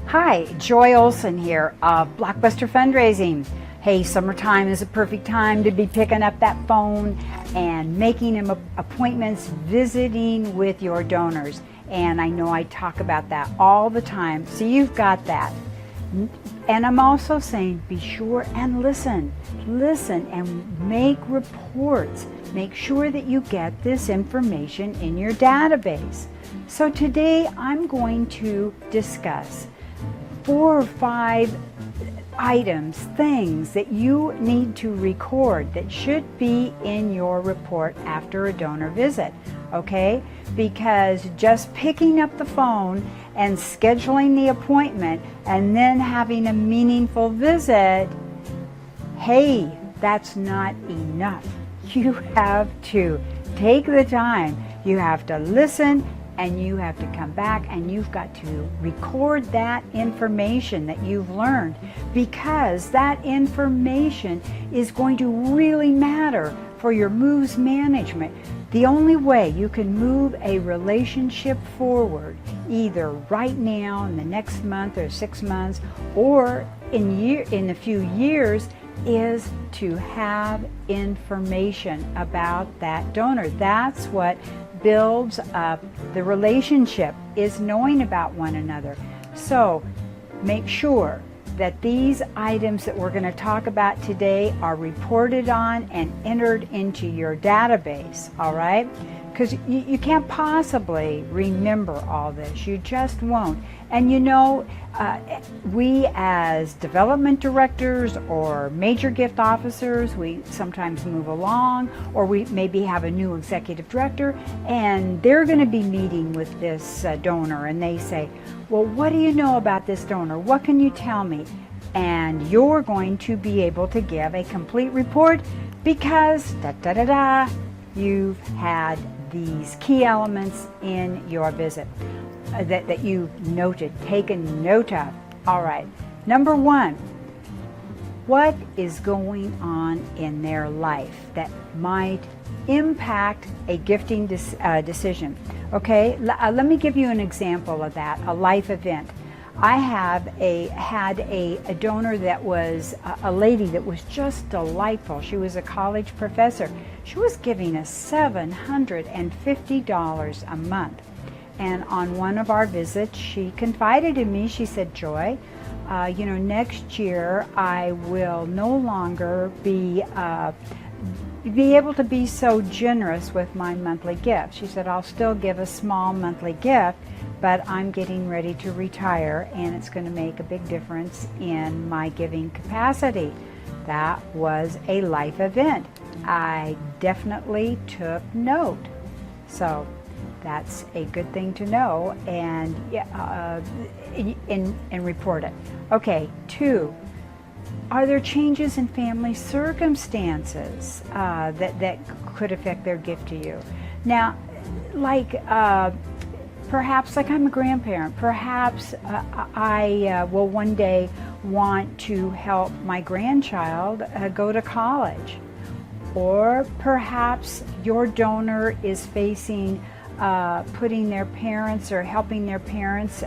Hi, Joy Olson here of Blockbuster Fundraising. Hey, summertime is a perfect time to be picking up that phone and making appointments, visiting with your donors. And I know I talk about that all the time, so you've got that. And I'm also saying be sure and listen and make reports. Make sure that you get this information in your database. So today I'm going to discuss 4 or 5 items, things that you need to record that should be in your report after a donor visit, okay? Because just picking up the phone and scheduling the appointment and then having a meaningful visit, hey, that's not enough. You have to take the time, you have to listen, and you have to come back and you've got to record that information that you've learned, because that information is going to really matter for your moves management. The only way you can move a relationship forward, either right now in the next month or 6 months or in a few years, is to have information about that donor. That's what builds up the relationship, is knowing about one another. So make sure that these items that we're going to talk about today are reported on and entered into your database, all right? Because you can't possibly remember all this. You just won't. And you know, we as development directors or major gift officers, we sometimes move along, or we maybe have a new executive director and they're going to be meeting with this donor, and they say, well, what do you know about this donor? What can you tell me? And you're going to be able to give a complete report because you've had these key elements in your visit that you noted, taken note of. All right, number 1, what is going on in their life that might impact a gifting decision? Okay, let me give you an example of that, a life event. I had a donor that was a lady that was just delightful. She was a college professor. She was giving us $750 a month. And on one of our visits, she confided in me. She said, Joy, next year I will no longer be able to be so generous with my monthly gift. She said, I'll still give a small monthly gift, but I'm getting ready to retire and it's going to make a big difference in my giving capacity. That was a life event. I definitely took note. So that's a good thing to know and report it. Okay, 2, are there changes in family circumstances that could affect their gift to you? Now, perhaps like I'm a grandparent, perhaps I will one day want to help my grandchild go to college. Or perhaps your donor is facing putting their parents or helping their parents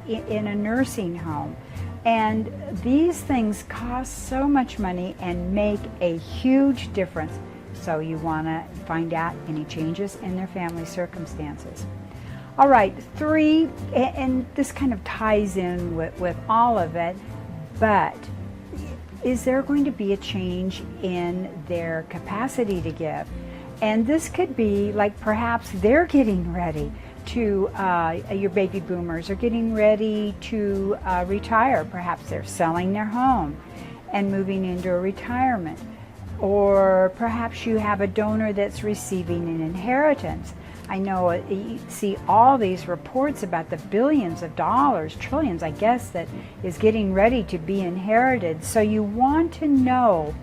in a nursing home. And these things cost so much money and make a huge difference. So you want to find out any changes in their family circumstances. All right, 3, and this kind of ties in with all of it, but is there going to be a change in their capacity to give? And this could be like perhaps they're getting ready to, your baby boomers are getting ready to retire. Perhaps they're selling their home and moving into a retirement. Or perhaps you have a donor that's receiving an inheritance. I know you see all these reports about the billions of dollars, trillions, I guess, that is getting ready to be inherited. So you want to know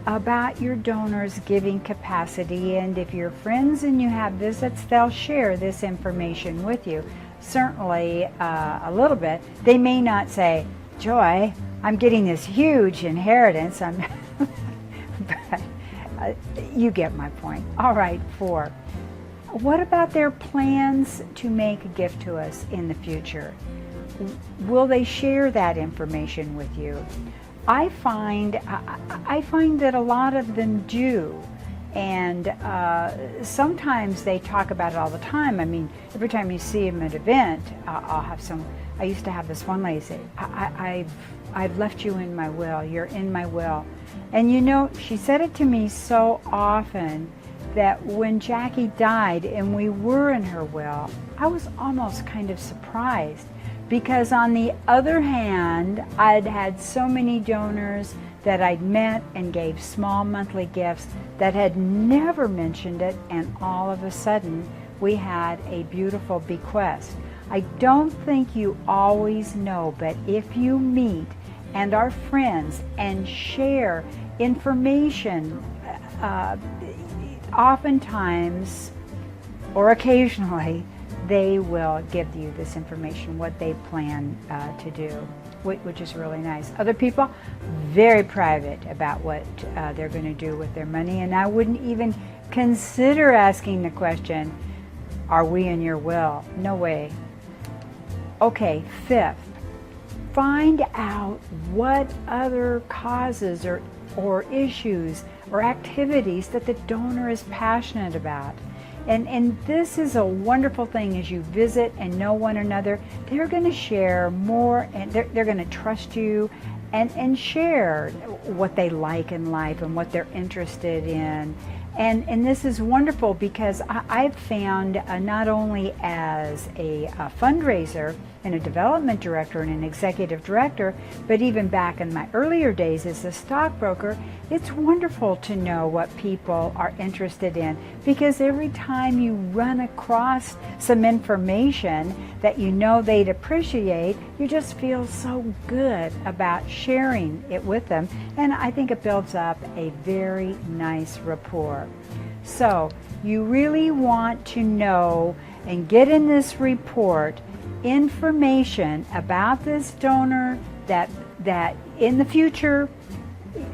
about your donor's giving capacity, and if you're friends and you have visits, they'll share this information with you. Certainly a little bit. They may not say, Joy, I'm getting this huge inheritance, but you get my point. All right, 4. What about their plans to make a gift to us in the future? will they share that information with you? I find that a lot of them do. And sometimes they talk about it all the time. I mean, every time you see them at an event, I'll have some. I used to have this one lady say, I've left you in my will. You're in my will. And you know, she said it to me so often that when Jackie died and we were in her will, I was almost kind of surprised, because on the other hand, I'd had so many donors that I'd met and gave small monthly gifts that had never mentioned it, and all of a sudden we had a beautiful bequest. I don't think you always know, but if you meet and are friends and share information, oftentimes or occasionally they will give you this information, what they plan to do, which is really nice. Other people, very private about what they're going to do with their money, and I wouldn't even consider asking the question, are we in your will? No way. Okay, fifth, find out what other causes or issues or activities that the donor is passionate about. And this is a wonderful thing. As you visit and know one another, they're going to share more, and they're going to trust you and share what they like in life and what they're interested in. And this is wonderful, because I've found not only as a fundraiser and a development director and an executive director, but even back in my earlier days as a stockbroker, it's wonderful to know what people are interested in, because every time you run across some information that you know they'd appreciate, you just feel so good about sharing it with them, and I think it builds up a very nice rapport. So you really want to know and get in this report information about this donor that in the future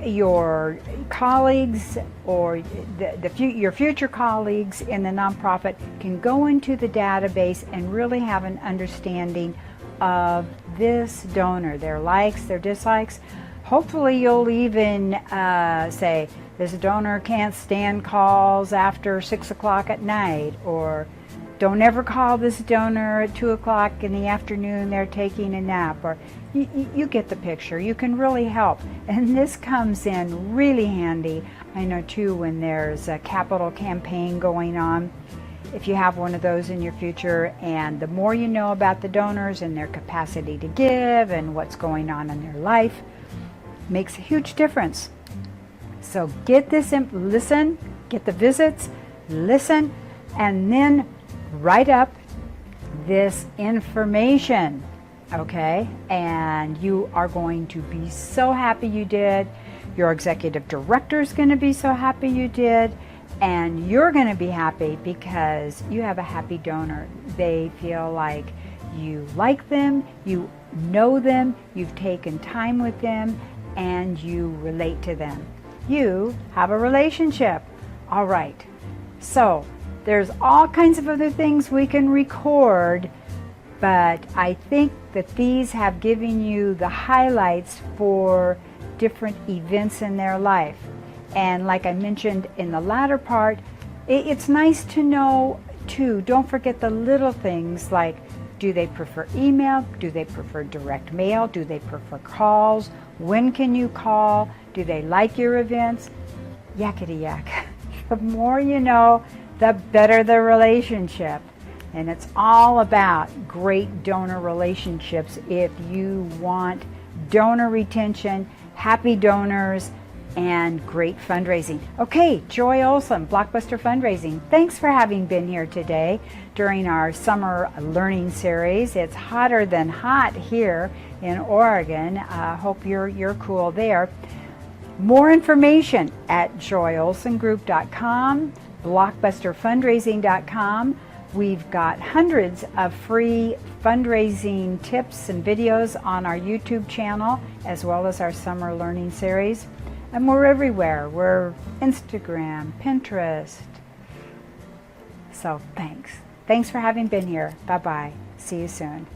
your colleagues or your future colleagues in the nonprofit can go into the database and really have an understanding of this donor, their likes, their dislikes. Hopefully you'll even say, this donor can't stand calls after 6 o'clock at night, or don't ever call this donor at 2 o'clock in the afternoon, they're taking a nap, or you get the picture. You can really help. And this comes in really handy, I know too, when there's a capital campaign going on. If you have one of those in your future, and the more you know about the donors and their capacity to give and what's going on in their life, makes a huge difference. So get this in, listen, get the visits, listen, and then write up this information, okay? And you are going to be so happy you did. Your executive director is going to be so happy you did. And you're going to be happy because you have a happy donor. They feel like you like them, you know them, you've taken time with them, and you relate to them. You have a relationship. All right. So there's all kinds of other things we can record, but I think that these have given you the highlights for different events in their life. And like I mentioned in the latter part, it's nice to know too, don't forget the little things like, do they prefer email? Do they prefer direct mail? Do they prefer calls? When can you call? Do they like your events? Yakety yak. The more you know, the better the relationship. And it's all about great donor relationships if you want donor retention, happy donors, and great fundraising. Okay, Joy Olson, Blockbuster Fundraising. Thanks for having been here today during our summer learning series. It's hotter than hot here in Oregon. Hope you're cool there. More information at joyolsongroup.com, blockbusterfundraising.com. We've got hundreds of free fundraising tips and videos on our YouTube channel, as well as our summer learning series. And we're everywhere. We're Instagram, Pinterest. So thanks. Thanks for having been here. Bye-bye. See you soon.